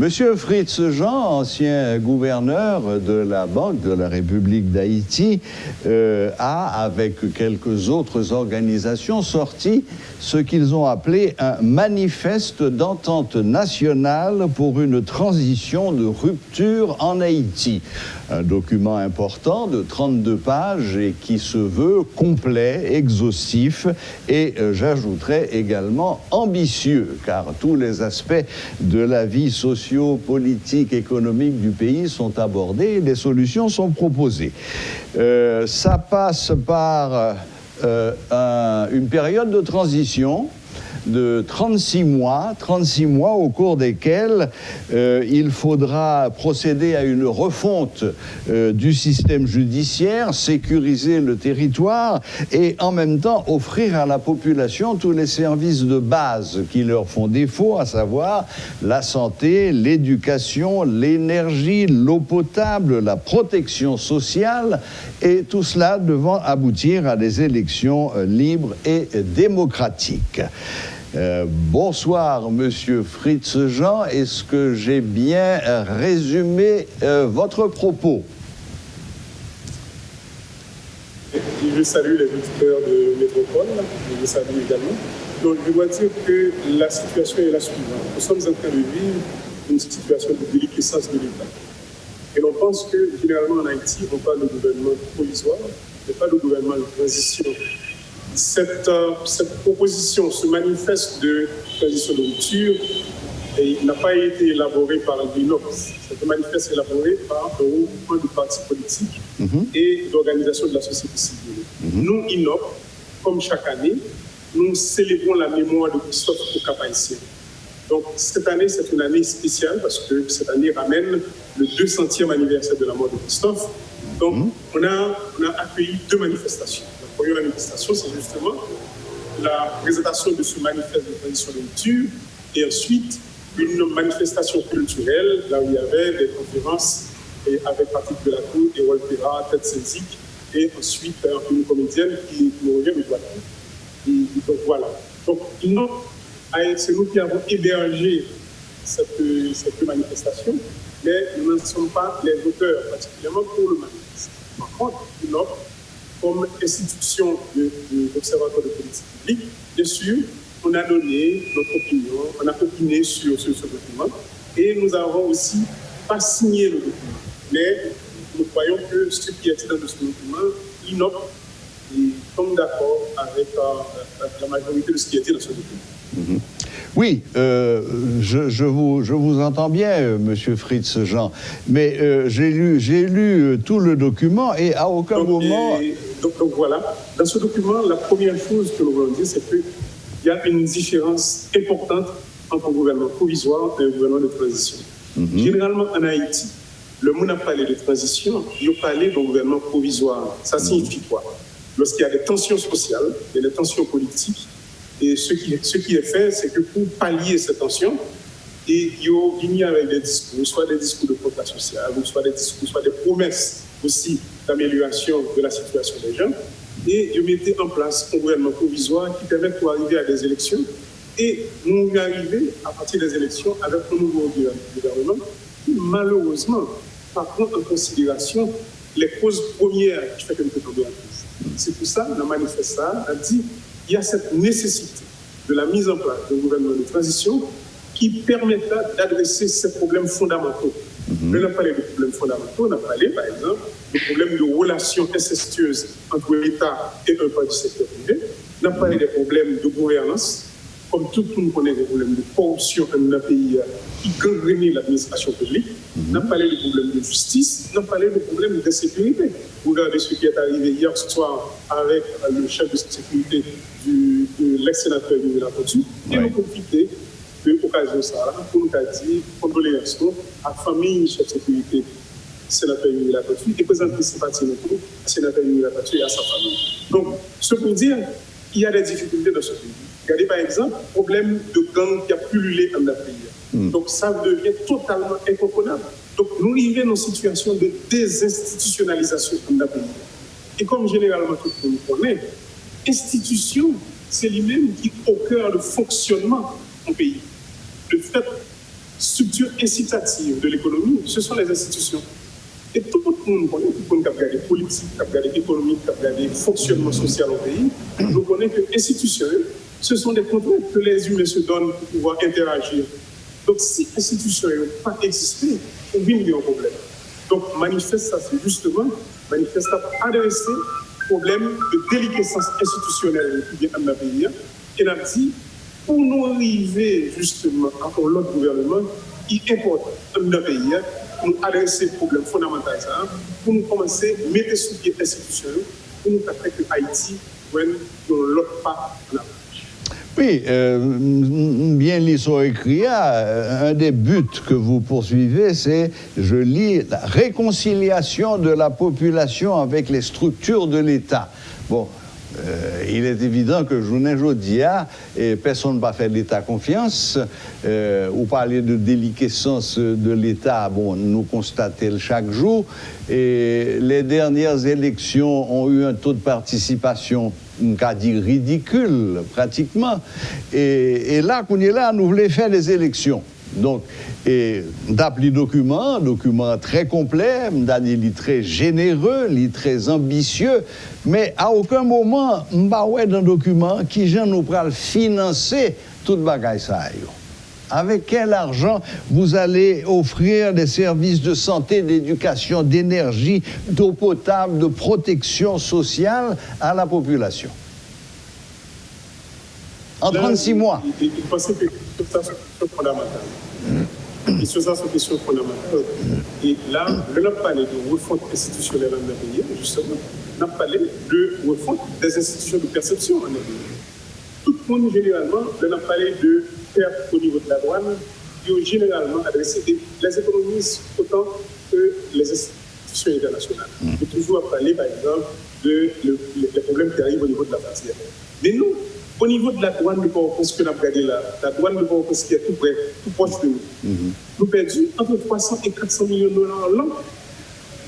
Monsieur Fritz Jean, ancien gouverneur de la Banque de la République d'Haïti, a, avec quelques autres organisations, sorti ce qu'ils ont appelé un manifeste d'entente nationale pour une transition de rupture en Haïti. Un document important de 32 pages et qui se veut complet, exhaustif et, j'ajouterais également, ambitieux, car tous les aspects de la vie socio-politique, économique du pays sont abordés et des solutions sont proposées. Ça passe par une période de transition de 36 mois au cours desquels il faudra procéder à une refonte du système judiciaire, sécuriser le territoire et en même temps offrir à la population tous les services de base qui leur font défaut, à savoir la santé, l'éducation, l'énergie, l'eau potable, la protection sociale, et tout cela devant aboutir à des élections libres et démocratiques. Bonsoir, Monsieur Fritz Jean. Est-ce que j'ai bien résumé votre propos? Je salue les auditeurs de Métropole, je les salue également. Donc, je dois dire que la situation est la suivante. Nous sommes en train de vivre une situation de déliquescence de l'État. Et l'on pense que, généralement en Haïti, on parle de gouvernement provisoire, mais pas de gouvernement de transition. Cette proposition, ce manifeste de transition de rupture, n'a pas été élaboré par l'INOPS. Ce manifeste est élaboré par un groupement de partis politiques et d'organisations de la société civile. Nous, INOP, comme chaque année, nous célébrons la mémoire de Christophe Okapaïsien. Donc, cette année, c'est une année spéciale parce que cette année ramène le 200e anniversaire de la mort de Christophe. Donc, on a accueilli 2 manifestations. La première manifestation, c'est justement la présentation de ce manifeste de transition de rupture et ensuite une manifestation culturelle, là où il y avait des conférences avec Patrick Delatour et Walpera, Tête Senzik, et ensuite une comédienne qui nous revient de Guadeloupe. Donc voilà. Donc, c'est nous qui avons hébergé cette manifestation, mais nous ne sommes pas les auteurs, particulièrement pour le manifeste. Par contre, comme institution d'observatoire de politique publique, bien sûr, on a donné notre opinion, on a opiné sur ce document et nous avons aussi pas signé le document. Mais nous croyons que ce qui est dans ce document, l'INOP tombe d'accord avec la majorité de ce qui est dans ce document. Oui, je vous entends bien, Monsieur Fritz Jean, mais j'ai lu tout le document et à aucun moment... Donc voilà, dans ce document, la première chose que nous voulons dire, c'est qu'il y a une différence importante entre un gouvernement provisoire et un gouvernement de transition. Généralement, en Haïti, le monde a parlé de transition, il a parlé d'un gouvernement provisoire. Ça signifie quoi? Lorsqu'il y a des tensions sociales et des tensions politiques, et ce qui est fait, c'est que pour pallier ces tensions, il y a avec des discours, soit des discours de quota social, soit des discours, soit des promesses aussi d'amélioration de la situation des gens, et ils mettaient en place un gouvernement provisoire qui permet d'arriver à des élections, et nous arrivons à partir des élections avec un nouveau gouvernement qui, malheureusement, prend en considération les causes premières qui font que nous sommes tombés en crise. C'est pour ça que le manifeste a dit il y a cette nécessité de la mise en place d'un gouvernement de transition qui permettra d'adresser ces problèmes fondamentaux. On a parlé de problèmes fondamentaux, on a parlé, par exemple, de problèmes de relations incestueuses entre l'État et un part du secteur privé. On a parlé des problèmes de gouvernance, comme tout le monde connaît des problèmes de corruption dans un pays qui gangrène l'administration publique. On a parlé de problèmes de justice, on a parlé de problèmes de sécurité. Vous regardez ce qui est arrivé hier soir avec le chef de sécurité de l'ex-sénateur Yuri Lapotu, et nous profiter de l'occasion ça pour nous dire condoléances à la famille du chef de sécurité sénateur Yuri Lapotu et présenter sympathie au sénateur Yuri Lapotu et à sa famille. Donc, ce pour dire qu'il y a des difficultés dans ce pays. Regardez par exemple le problème de gang qui a pullulé dans le pays. Donc, ça devient totalement incomprenable. Donc, nous vivons dans une situation de désinstitutionnalisation dans le pays. Et comme généralement tout le monde connaît, institution, c'est lui-même qui est au cœur du fonctionnement du pays. Le fait structure incitative de l'économie, ce sont les institutions. Et tout le monde connaît, tout le monde qui a regardé politique, qui a regardé économique, qui a regardé fonctionnement social au pays, nous connaît que les institutions, ce sont des contraintes que les humains se donnent pour pouvoir interagir. Donc, si les institutions n'ont pas existé, on vit un problème. Donc, manifeste, ça, c'est justement, manifeste à adresser le problème de déliquescence institutionnelle qui vient dans le pays. Et on a dit, pour nous arriver justement à l'autre gouvernement, il importe dans le pays, pour nous adresser le problème fondamental, pour nous commencer à mettre sous pied institutionnel, pour nous faire que Haïti prenne l'autre pas en avant. Oui, bien l'histoire écrit, un des buts que vous poursuivez, c'est, je lis, la réconciliation de la population avec les structures de l'État. Bon, il est évident que journée jodia, et personne ne va faire l'État confiance. Ou parler de déliquescence de l'État, bon, nous constatons chaque jour. Et les dernières élections ont eu un taux de participation, on va dire ridicule, pratiquement. Et là, qu'on est là, nous voulons faire des élections. Donc, d'appli document très complet, il très généreux, il très ambitieux, mais à aucun moment, on va avoir un document qui nous pourra financer toute bagaille ça. Avec quel argent vous allez offrir des services de santé, d'éducation, d'énergie, d'eau potable, de protection sociale à la population? En 36 mois. Il pensait que ça, c'est fondamental. Et sur ça, c'est une question fondamentale. Et là, on a parlé de refonte institutionnelle en pays, justement. On a parlé de refonte des institutions de perception en pays. Tout le monde, généralement, on a parlé de perte au niveau de la douane, qui ont généralement adressé les économistes autant que les institutions internationales. On peut toujours parler, par exemple, des problèmes qui arrivent au niveau de la frontière. Mais nous, au niveau de la douane, nous ne pouvons pas ce qu'on a regardé là. La douane, nous ne pouvons pas ce qui est tout près, tout proche de nous. Nous perdons entre 300 et 400 millions de dollars en l'an.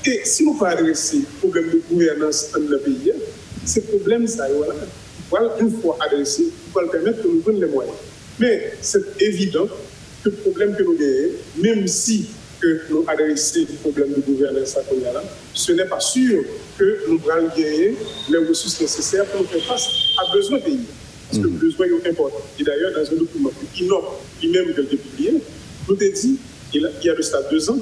Et si nous ne pas adresser le problème de gouvernance dans le pays, ces problèmes, ça, voilà, une fois adressé, il va permettre de nous donner les moyens. Mais c'est évident que le problème que nous gagnons, même si que nous adressons le problème de gouvernance à Konyala, ce n'est pas sûr que nous allons gagner les ressources nécessaires pour nous faire face à besoin pays. Parce que le besoin est important. Et d'ailleurs, dans un document qui innove, lui-même que le publié, nous avons dit, il y a de ça 2 ans,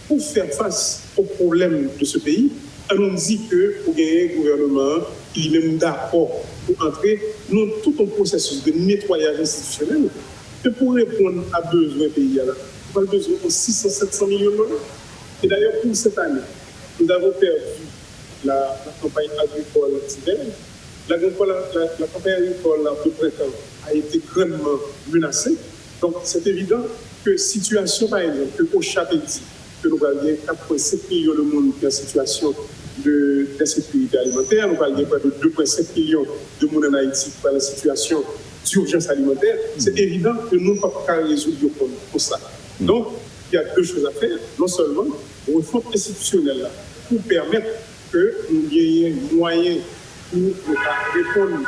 pour faire face aux problèmes de ce pays, on nous dit que pour gagner un gouvernement, il est même d'accord pour entrer dans tout un processus de nettoyage institutionnel. Et pour répondre à besoin pays, on a besoin de 600-700 millions de dollars. Et d'ailleurs, pour cette année, nous avons perdu la campagne agricole d'hiver. La campagne agricole de printemps a été grandement menacée. Donc, c'est évident que situation, par exemple, que au chapitre dit que nous avons 4,7 millions de monde qui est en situation d'insécurité alimentaire, nous avons près de 2,7 millions de monde en Haïti qui est en situation d'urgence alimentaire, c'est évident que nous ne pouvons pas résoudre pour ça. Donc, il y a 2 choses à faire. Non seulement une réforme institutionnelle là, pour permettre que nous ayons moyens pour répondre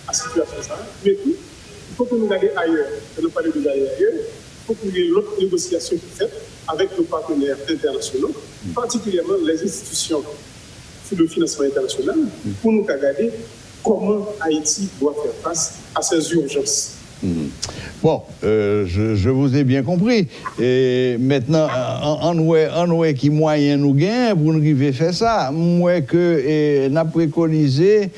à la situation, mais tout, il faut que nous regardions ailleurs. On n'a pas de ailleurs. Il faut qu'il y ait l'autre négociation qui est faite avec nos partenaires internationaux, particulièrement les institutions de financement international, pour nous regarder comment Haïti doit faire face à ces urgences. Bon, je vous ai bien compris. Et maintenant, en ouais qui moyen nous gagne pour nous arriver à faire ça. Moi que n'a préconisé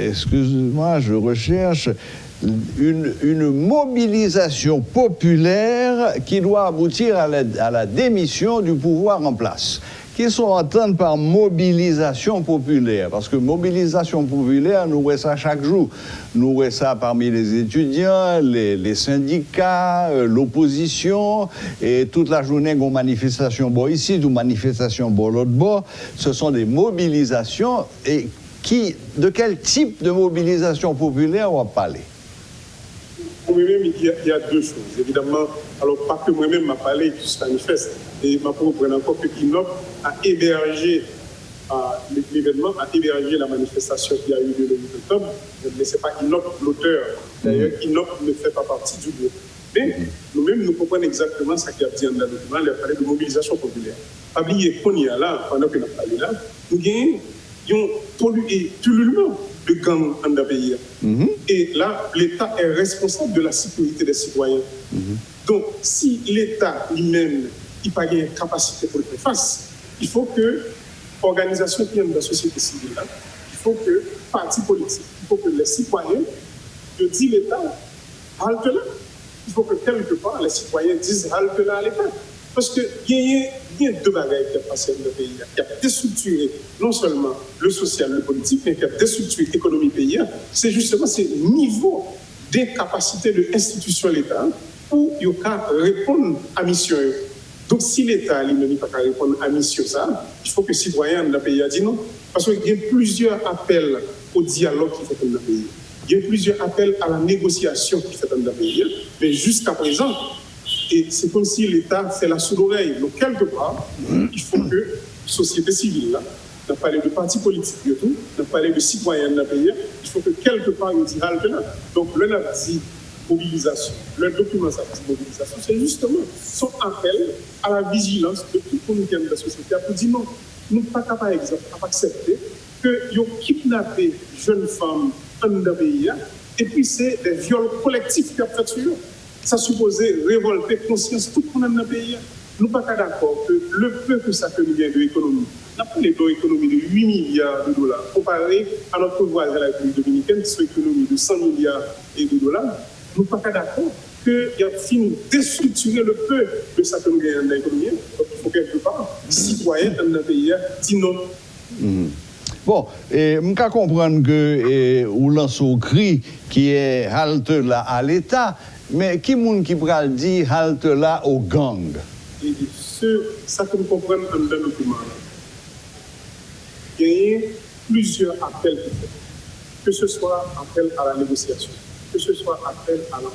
excuse-moi, je recherche une mobilisation populaire qui doit aboutir à la démission du pouvoir en place. Qui sont entendus par mobilisation populaire. Parce que mobilisation populaire, nous voyons ça chaque jour. Nous voyons ça parmi les étudiants, les syndicats, l'opposition, et toute la journée, on manifestation bon ici, ou manifestation bon l'autre bord. Ce sont des mobilisations. Et de quel type de mobilisation populaire on va parler? Pour moi-même, il y a 2 choses. Évidemment, alors pas que moi-même m'a parlé, tout se manifeste. Et ma propre encore que Kinop a hébergé l'événement a hébergé la manifestation qui a eu lieu le 8 octobre, mais ce n'est pas Inop l'auteur. D'ailleurs, Inop ne fait pas partie du groupe. Mais nous-mêmes, nous comprenons exactement ce qu'il y a dit dans le document, il a parlé de mobilisation populaire. Pas oublier qu'on y a là, pendant que nous avons parlé là, nous avons pollué tululement de gangs dans le pays. Et là, l'État est responsable de la sécurité des citoyens. Donc, si l'État lui-même n'a pas de capacité pour le faire face, il faut que l'organisation qui est dans la société civile, là, il faut que les partis politiques, il faut que les citoyens disent l'État, halte là. Il faut que quelque part les citoyens disent halte là à l'État. Parce qu'il y a deux bagages qui ont passé dans le pays, qui ont déstructuré non seulement le social, le politique, mais qui ont déstructuré l'économie pays. C'est justement ce niveau d'incapacité de l'institution de l'État pour répondre à la mission. Donc si l'État n'a pas répondre à la mission, il faut que les citoyens dans le pays disent non. Parce qu'il y a plusieurs appels au dialogue qui fait dans le pays. Il y a plusieurs appels à la négociation qui fait dans le pays. Mais jusqu'à présent, et c'est comme si l'État fait la sourde oreille. Donc, quelque part, il faut que la société civile, là, on a parlé de partis politiques, on a parlé de citoyens dans le pays, il faut que quelque part, ils disent halte là. Donc, le dit mobilisation, le document ça dit mobilisation, c'est justement son appel à la vigilance de tout le monde de la société pour dire non, nous ne sommes pas accepter que ils ont kidnappé jeunes femmes dans le pays, et puis c'est des viols collectifs qui ont fait sur eux. Ça supposait révolter conscience tout le monde dans le pays. Nous ne sommes pas d'accord que le peu que ça peut gagner de l'économie, on a parlé de l'économie de 8 milliards de dollars, comparé à notre voisin, la République dominicaine, qui est une économie de 100 milliards de dollars. Nous ne sommes pas d'accord qu'il y a fini de déstructurer le peu que ça peut gagner dans l'économie. Donc il faut quelque part, citoyens dans le pays, disent non. Bon, je peux comprendre que vous lancez au cri qui est halte là à l'État, mais qui est-ce qui pourra dire halte là au gang? Ça que nous comprenons dans le document, il y a plusieurs appels qui font. Que ce soit appel à la négociation, que ce soit appel à l'entente,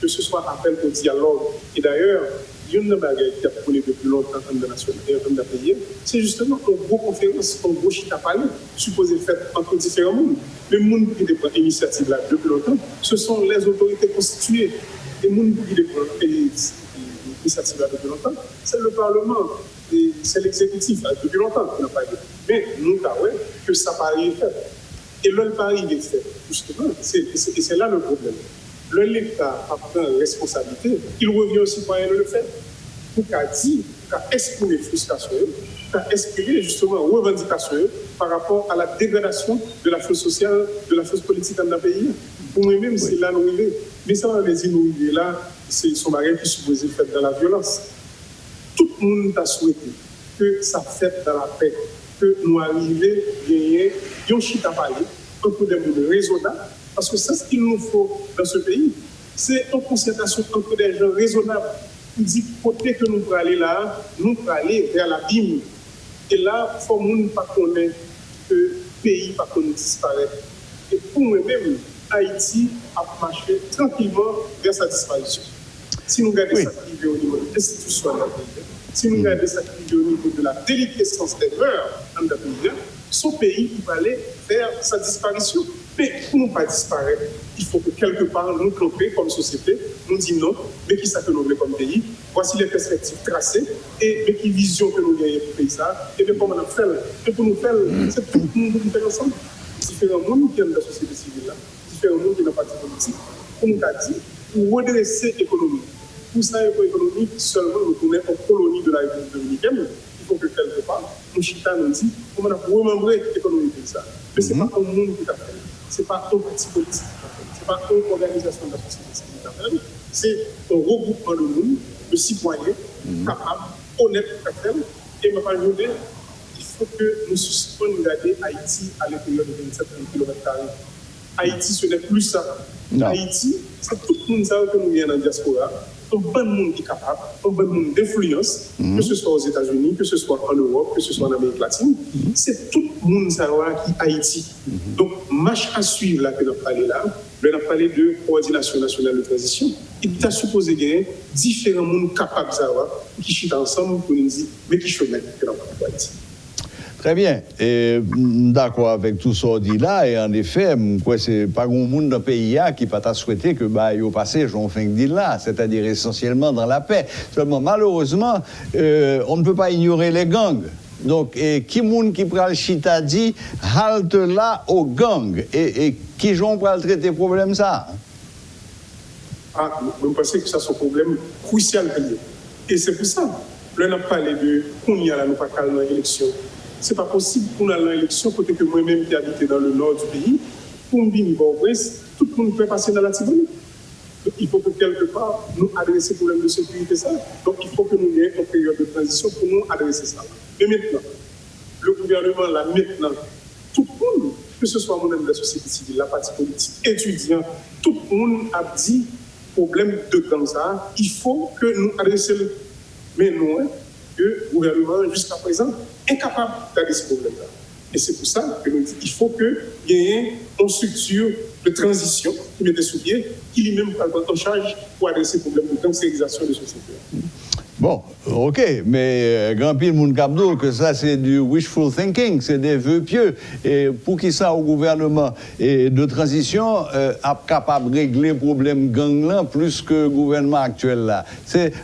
que ce soit appel au dialogue. Et d'ailleurs, il y a une bagaille qui a connu depuis longtemps dans le pays, c'est justement une grosse conférence, une grosse chita parler, supposée faite entre différents mondes. Les mondes qui prennent l'initiative là depuis longtemps, ce sont les autorités constituées. Les mondes qui prennent l'initiative là depuis longtemps, c'est le Parlement, et c'est l'exécutif là, depuis longtemps qui n'a pas été. Mais nous avons que ça paraît fait. Et le pari est fait, justement, c'est là le problème. L'État prend responsabilité, il revient aux citoyens de le faire. Pour qu'à dire, qu'à exprimer frustration, qu'à exprimer justement revendication par rapport à la dégradation de la chose sociale, de la chose politique dans le pays. Pour moi-même, c'est là nous arrivons. Mais ça, on va dire nous arriver là, c'est son barrière qui est supposé faire dans la violence. Tout le monde a souhaité que ça fait dans la paix, que nous arrivions à gagner un chita parler entre des mondes raisonnables. Parce que c'est ce qu'il nous faut dans ce pays. C'est une concertation entre des gens raisonnables. Qui dit côté que nous pouvons aller là, nous pouvons aller vers l'abîme. Et là, il faut que nous ne connaissions que le pays pas qu'on disparaît. Et pour moi-même, Haïti a marché tranquillement vers sa disparition. Si nous regardons ça qui au niveau de l'institution, si nous regardons ça qui au niveau de la déliquescence des mœurs dans le pays, son pays va aller vers sa disparition. Mais pour ne pas disparaître, il faut que quelque part nous camper comme société, nous disons non, mais qui ça que nous voulons comme pays, voici les perspectives tracées, et mais qui vision que nous gagnons pour le pays ça, et bien comment on fait. Et pour nous faire, c'est tout le monde qui fait ensemble. Différents mondes qui sont dans la société civile là, différents mondes qui sont dans la partie politique. Pour nous dire, pour redresser l'économie, pour ça, l'économie, seulement nous tourner en colonie de la République dominicaine, il faut que quelque part, nous chita nous dit, comment on a remembré l'économie de ça. Mais ce n'est pas un monde qui t'a fait. Ce n'est pas un parti politique, ce n'est pas une organisation de la société civile, c'est un regroupement de monde, de citoyens capables, honnêtes, et je ne vais pas le dire, il faut que nous suspendions regarder Haïti à l'intérieur de 27 km. Haïti, ce n'est plus ça. Non. Haïti, c'est tout le monde que nous vient dans la diaspora, un bon monde qui est capable, un bon monde d'influence, que ce soit aux États-Unis, que ce soit en Europe, que ce soit en Amérique latine, c'est tout le monde qui est Haïti. Donc, marche à suivre là que nous avons parlé là, nous avons parlé de coordination nationale de transition. Il est supposé gagner différents mondes capables d'avoir qui chutent ensemble pour nous dire, mais qui chemin que nous avons Haïti. Très bien. Et d'accord avec tout ça dit là, et en effet, c'est pas grand monde dans le pays qui n'a pas souhaité que au passé, j'en fais dit là, c'est-à-dire essentiellement dans la paix. Seulement, malheureusement, on ne peut pas ignorer les gangs. Donc, qui monde qui prend le chita dit, halte là au gang. Et qui j'en prend le traiter problème ça? Je pense que ça c'est un problème crucial. Et c'est pour ça, là, on a parlé de qu'on y a là, nous pas calme dans l'élection. C'est pas possible qu'on a l'élection, côté que moi-même qui habite dans le nord du pays, pour me dire, tout le monde peut passer dans la Tibonite. Donc, il faut que quelque part, nous adressions le problème de sécurité. Ça. Donc, il faut que nous ayons une période de transition pour nous adresser ça. Mais maintenant, le gouvernement, là, maintenant, tout le monde, que ce soit mon ami de la société civile, la partie politique, étudiants, tout le monde a dit, problème de gang ça, il faut que nous adressions le. Mais non, le gouvernement, jusqu'à présent, est incapable d'adresser ce problème-là. Et c'est pour ça que nous disons qu'il faut qu'il y ait une structure de transition qui mette sous pied, qui lui-même prend en charge pour adresser le problème de gangsterisation de société. Bon, ok, mais grand pile moun Kabdo, que ça c'est du wishful thinking, c'est des vœux pieux. Et pour qui ça au gouvernement et de transition est capable de régler le problème gang là plus que le gouvernement actuel là.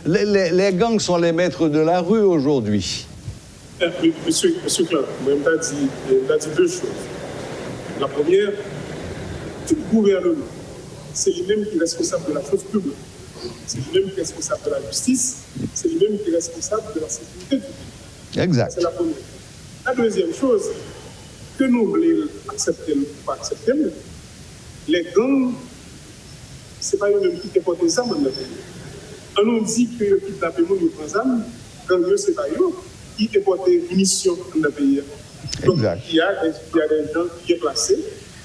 Les gangs sont les maîtres de la rue aujourd'hui. Monsieur Clark, moi je dit deux choses. La première, tout gouvernement, c'est lui-même qui est responsable de la chose publique. C'est lui-même qui est responsable de la justice, c'est lui-même qui est responsable de la sécurité du pays. Exact. C'est la première. La deuxième chose, que nous voulons accepter ou pas accepter, les gangs, ce n'est pas eux-mêmes qui déportent des armes dans le pays. On nous dit que le kidnappement de nos armes, gang, ce n'est pas eux qui déportent des munitions dans le pays. Donc, il y a des gens qui sont placés,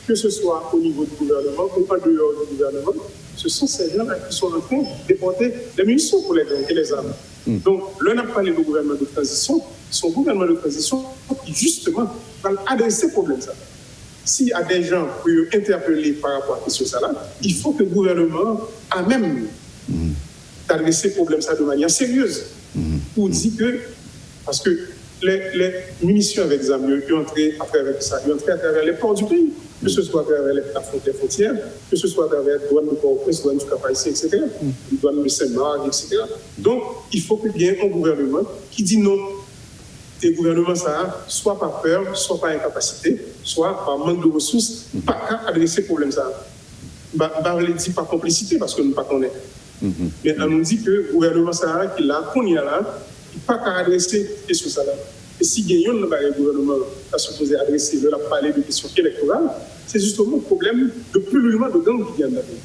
que ce soit au niveau du gouvernement ou en dehors du gouvernement. Ce sont ces gens-là qui sont en train de déporter des munitions pour les gangs et les armes. Donc, l'on a parlé du gouvernement de transition, son gouvernement de transition qui, justement, va adresser ce problème. S'il y a des gens pour interpeller par rapport à cette question-là, il faut que le gouvernement a même d'adresser ce problème de manière sérieuse pour dire que, parce que les munitions avec des armes, ils entrent à travers ça, ils entrent à travers les ports du pays. Que ce soit à travers les frontières, que ce soit à travers les douanes de Port-au-Prince, douanes du Cap-Haïtien, etc., les douanes de Saint-Marc, etc. Donc, il faut qu'il y ait un gouvernement qui dit non. Et le gouvernement, ça, soit par peur, soit par incapacité, soit par manque de ressources, pas qu'à adresser ce problème. Ça. On ne dit pas complicité parce que nous ne connaissons pas. Mais on nous dit que le gouvernement, ça, qu'on y a là, il n'a pas qu'à adresser ces questions-là. Et si le gouvernement a supposé adresser, il a parlé de questions électorales, c'est justement le problème de pullulement de gangs qui viennent d'arriver.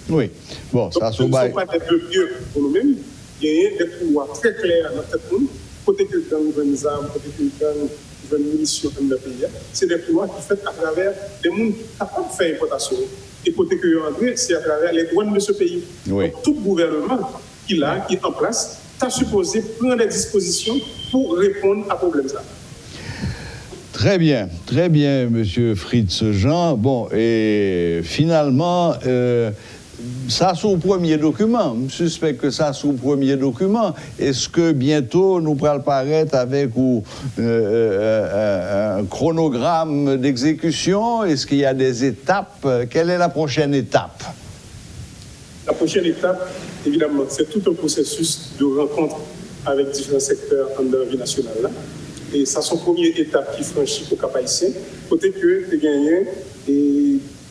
Oui, bon, ça ce ne sont pas des vœux pieux pour nous-mêmes, il y a des pouvoirs très clairs dans notre monde, côté que le gang veut des armes, côté que le gang veut des munitions dans le pays. C'est des pouvoirs qui sont faits à travers des gens capables de faire importation. Et côté que André, c'est à travers les douanes de ce pays. Oui. Donc, tout gouvernement qui est en place, tu supposé prendre des dispositions pour répondre à ce problème. Très bien, monsieur Fritz Jean. Bon, et finalement, ça c'est le premier document. Je suspecte que ça c'est le premier document. Est-ce que bientôt nous pourrons paraître avec un chronogramme d'exécution? Est-ce qu'il y a des étapes? Quelle est la prochaine étape? La prochaine étape, évidemment, c'est tout un processus de rencontre avec différents secteurs en la vie nationale. Là. Et ça, c'est une première étape qui franchit au Cap-Haïtien, côté que tu as gagné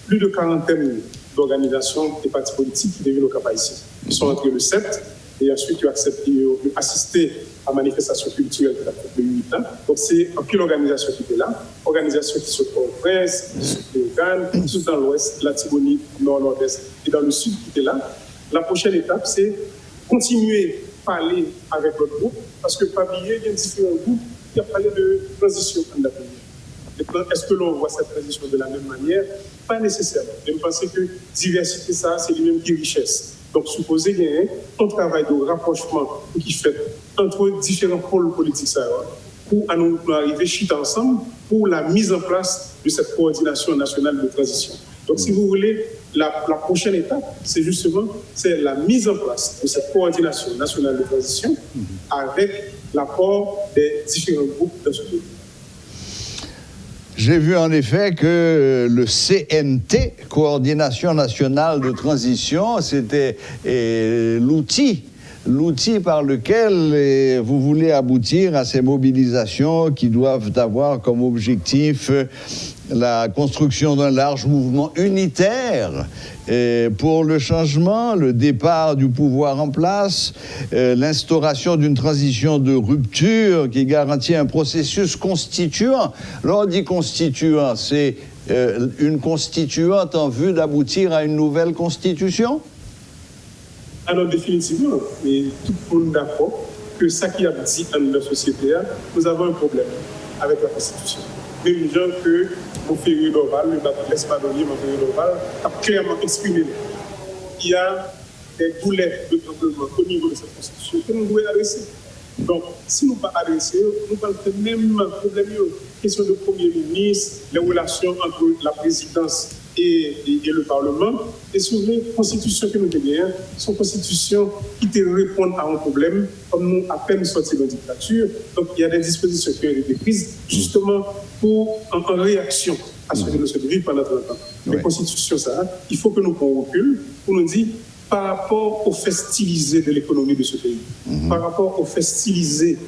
plus de 40 d'organisations et partis politiques qui deviennent au Cap-Haïtien. Ils sont entrés le 7 et ensuite ils ont accepté d'assister à la manifestation culturelle qui a fait 8 ans. Donc, c'est en pile organisation qui était là, organisation qui sont en presse, qui sont au Ghana, qui sont dans l'ouest, la Tibonite, nord, nord-est et dans le sud qui était là. La prochaine étape, c'est continuer à parler avec votre groupe, parce que Pabillé, il y a différents groupes qui ont parlé de transition en Afrique. Est-ce que l'on voit cette transition de la même manière? Pas nécessairement. Je pense que diversité, ça, c'est lui-même qui est richesse. Donc, supposé qu'il y ait un travail de rapprochement qui fait entre différents pôles politiques pour nous arriver chute ensemble pour la mise en place de cette coordination nationale de transition. Donc, si vous voulez, la prochaine étape, c'est justement la mise en place de cette coordination nationale de transition avec l'apport des différents groupes dans ce pays. J'ai vu en effet que le CNT, Coordination nationale de transition, c'était l'outil par lequel vous voulez aboutir à ces mobilisations qui doivent avoir comme objectif la construction d'un large mouvement unitaire pour le changement, le départ du pouvoir en place, l'instauration d'une transition de rupture qui garantit un processus constituant. Là, on dit constituant, c'est une constituante en vue d'aboutir à une nouvelle constitution? Alors, définitivement, et tout le monde est d'accord que ça qui a dit dans la société, nous avons un problème avec la Constitution. Même gens que mon Ferry Dorval, le laisse pas donner, mon Ferry Dorval, a clairement exprimé. Il y a des boulettes de tremblement au niveau de cette Constitution que nous devons adresser. Donc, si nous ne pas adresser, nous parlons de même problème. Question de Premier ministre, les relations entre la présidence et le Parlement. Et souvent, les constitutions que nous avons, sont constitutions qui te répondent à un problème, comme nous à peine sortis de la dictature. Donc, il y a des dispositions qui ont été prises justement pour, en réaction à ce que nous sommes vivre pendant 30 ans. Les constitutions, ça, il faut que nous prenions recul pour nous dire par rapport au fait stylisé de l'économie de ce pays, par rapport au fait stylisé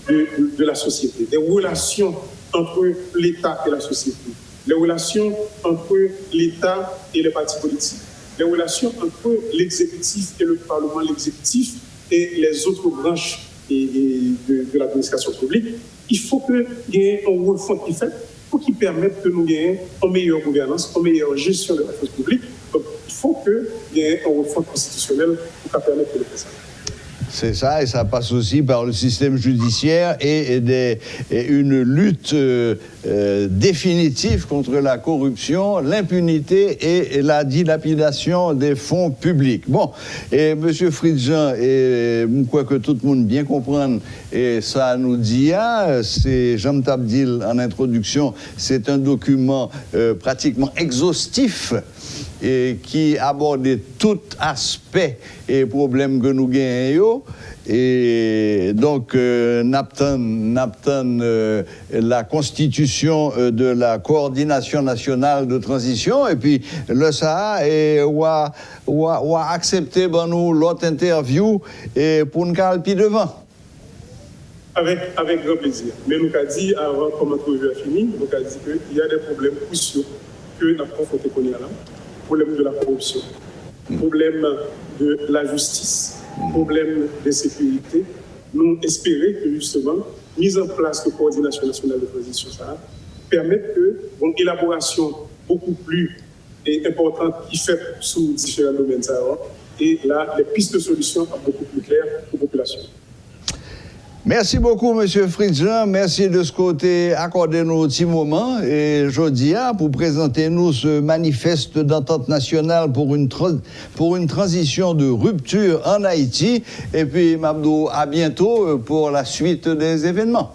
de la société, des relations entre l'État et la société, les relations entre l'État et les partis politiques, les relations entre l'exécutif et le Parlement, l'exécutif et les autres branches de l'administration publique. Il faut qu'il y ait un refond qui fait pour qu'il permette que nous ayons une meilleure gouvernance, une meilleure gestion de la chose publique. Donc, il faut qu'il y ait un refond constitutionnel pour permettre de le faire ça. C'est ça, et ça passe aussi par le système judiciaire et une lutte définitive contre la corruption, l'impunité et la dilapidation des fonds publics. Bon, et M. Fridjean, et quoi que tout le monde bien comprenne, et ça nous dit, c'est Jean Tabdil en introduction, c'est un document pratiquement exhaustif et qui abordait tout aspect et problème que nous gagnons. Et donc, n'aptend la constitution de la coordination nationale de transition, et puis le SAA ou a accepté nous l'autre interview et pour nous calper devant. Avec grand plaisir. Mais nous avons dit, avant que l'entrevue a fini, nous avons dit qu'il y a des problèmes cruciaux que nous avons confrontés là. Problème de la corruption, problème de la justice, problème de sécurité. Nous espérons que justement, mise en place de coordination nationale de transition, ça permette que une élaboration beaucoup plus importante qui fait sous différents domaines, et là, les pistes de solutions sont beaucoup plus claires pour la population. Merci beaucoup, M. Fridjean. Merci de ce côté accorder nos petits moments. Et jeudi, pour présenter nous ce manifeste d'entente nationale pour une transition de rupture en Haïti. Et puis, Mabdou, à bientôt pour la suite des événements.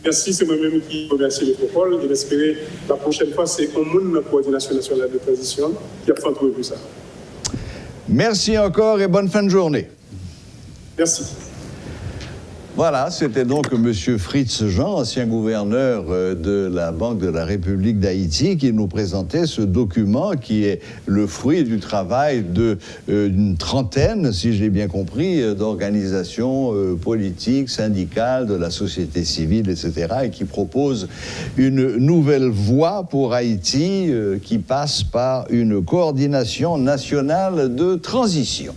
Merci, c'est moi-même qui remercie les protocoles. Et j'espère la prochaine fois, c'est au monde de la coordination nationale de transition qui a fait entrevue ça. Merci encore et bonne fin de journée. Merci. Voilà, c'était donc M. Fridjean, ancien gouverneur de la Banque de la République d'Haïti, qui nous présentait ce document qui est le fruit du travail d'une trentaine, si j'ai bien compris, d'organisations politiques, syndicales, de la société civile, etc., et qui propose une nouvelle voie pour Haïti qui passe par une coordination nationale de transition.